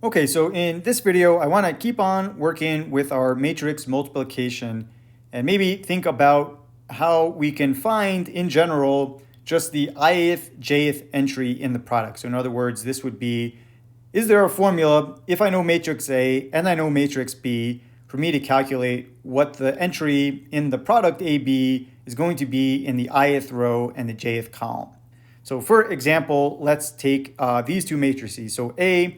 Okay, so in this video, I want to keep on working with our matrix multiplication and maybe think about how we can find, in general, just the ith, jth entry in the product. So in other words, this would be, is there a formula, if I know matrix A and I know matrix B, for me to calculate what the entry in the product AB is going to be in the ith row and the jth column? So for example, let's take these two matrices. So A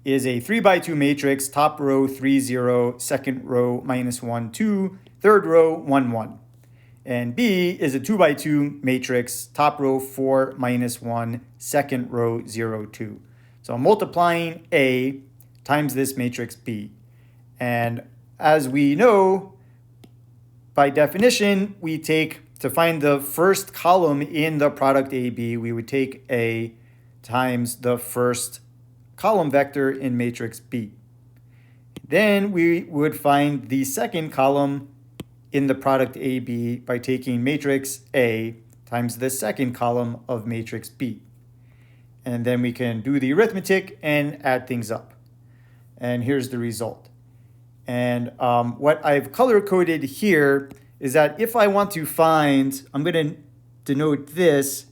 is a 3 by 2 matrix, top row 3, 0, second row -1, 2, third row 1, 1. And B is a 2 by 2 matrix, top row 4, -1, second row 0, 2. So I'm multiplying A times this matrix B. And as we know, by definition, we take, to find the first column in the product AB, we would take A times the first column vector in matrix B. Then we would find the second column in the product AB by taking matrix A times the second column of matrix B. And then we can do the arithmetic and add things up. And here's the result. And what I've color-coded here is that if I want to find, I'm going to denote this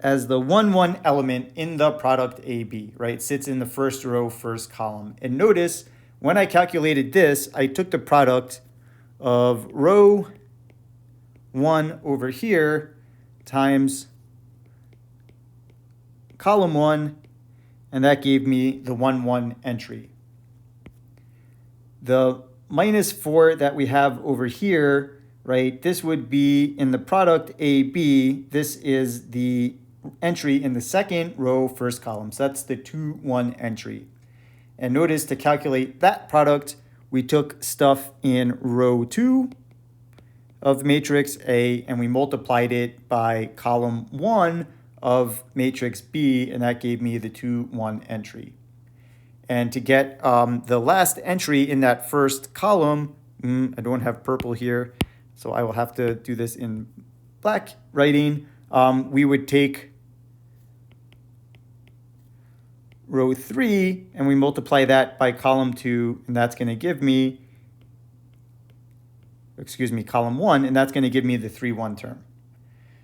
as the 1, 1 element in the product AB, right? Sits in the first row, first column. And notice when I calculated this, I took the product of row 1 over here times column 1, and that gave me the 1, 1 entry. The -4 that we have over here, right, this would be in the product AB. This is the entry in the second row, first column. So that's the 2, 1 entry. And notice to calculate that product, we took stuff in row 2 of matrix A and we multiplied it by column 1 of matrix B, and that gave me the 2, 1 entry. And to get the last entry in that first column, I don't have purple here, so I will have to do this in black writing. We would take row 3 and we multiply that by column 2, and that's going to give me, column 1, and that's going to give me the 3, 1 term.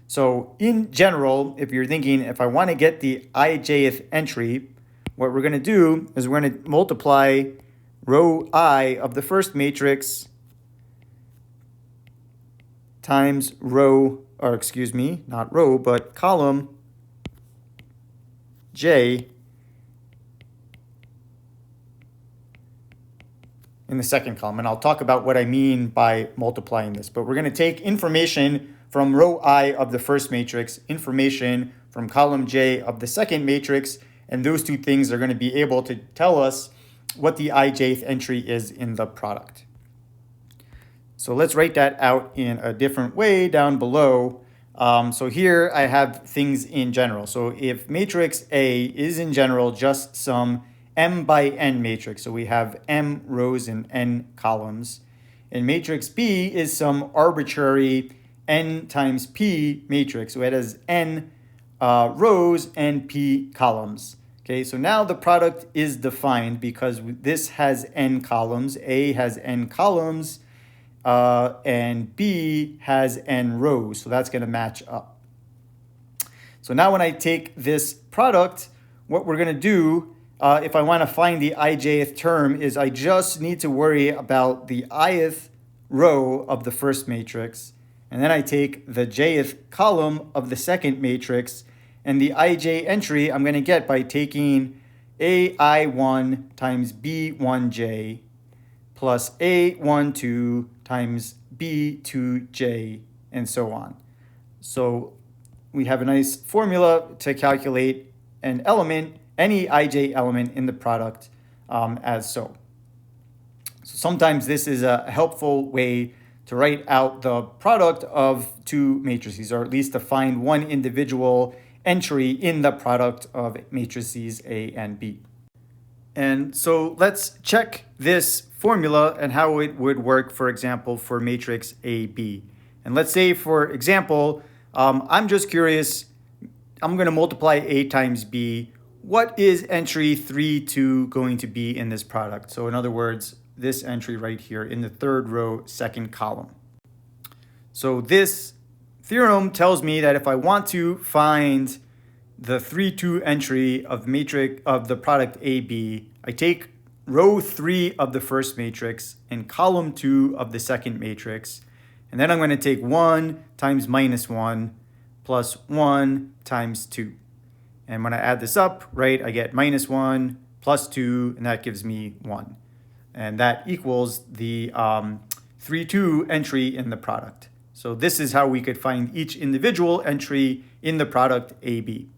So in general, if you're thinking, if I want to get the ijth entry, what we're going to do is we're going to multiply row I of the first matrix times row, or not row, but column J in the second column. And I'll talk about what I mean by multiplying this. But we're going to take information from row I of the first matrix, information from column J of the second matrix, and those two things are going to be able to tell us what the ijth entry is in the product. So let's write that out in a different way down below. So here I have things in general. So if matrix A is in general just some m by n matrix, so we have m rows and n columns, and matrix B is some arbitrary n times p matrix, so it has n rows and p columns. Okay, so now the product is defined because this has n columns, A has n columns, and B has n rows, so that's going to match up. So now when I take this product, what we're going to do, if I want to find the ijth term, is I just need to worry about the ith row of the first matrix, and then I take the jth column of the second matrix, and the ij entry I'm going to get by taking ai1 times b1j plus a12 times b2j, and so on. So we have a nice formula to calculate an element, any ij element in the product, as so. So sometimes this is a helpful way to write out the product of two matrices, or at least to find one individual entry in the product of matrices A and B. And so let's check this formula and how it would work, for example, for matrix AB. And let's say, for example, I'm just curious, I'm going to multiply A times B. what is entry 3, 2 going to be in this product? So in other words, this entry right here in the third row, second column. So this theorem tells me that if I want to find the 3, 2 entry of the product AB, I take row 3 of the first matrix and column 2 of the second matrix, and then I'm going to take 1 times minus 1 plus 1 times 2. And when I add this up, right, I get minus 1 plus 2, and that gives me 1. And that equals the 3, 2 entry in the product. So this is how we could find each individual entry in the product AB.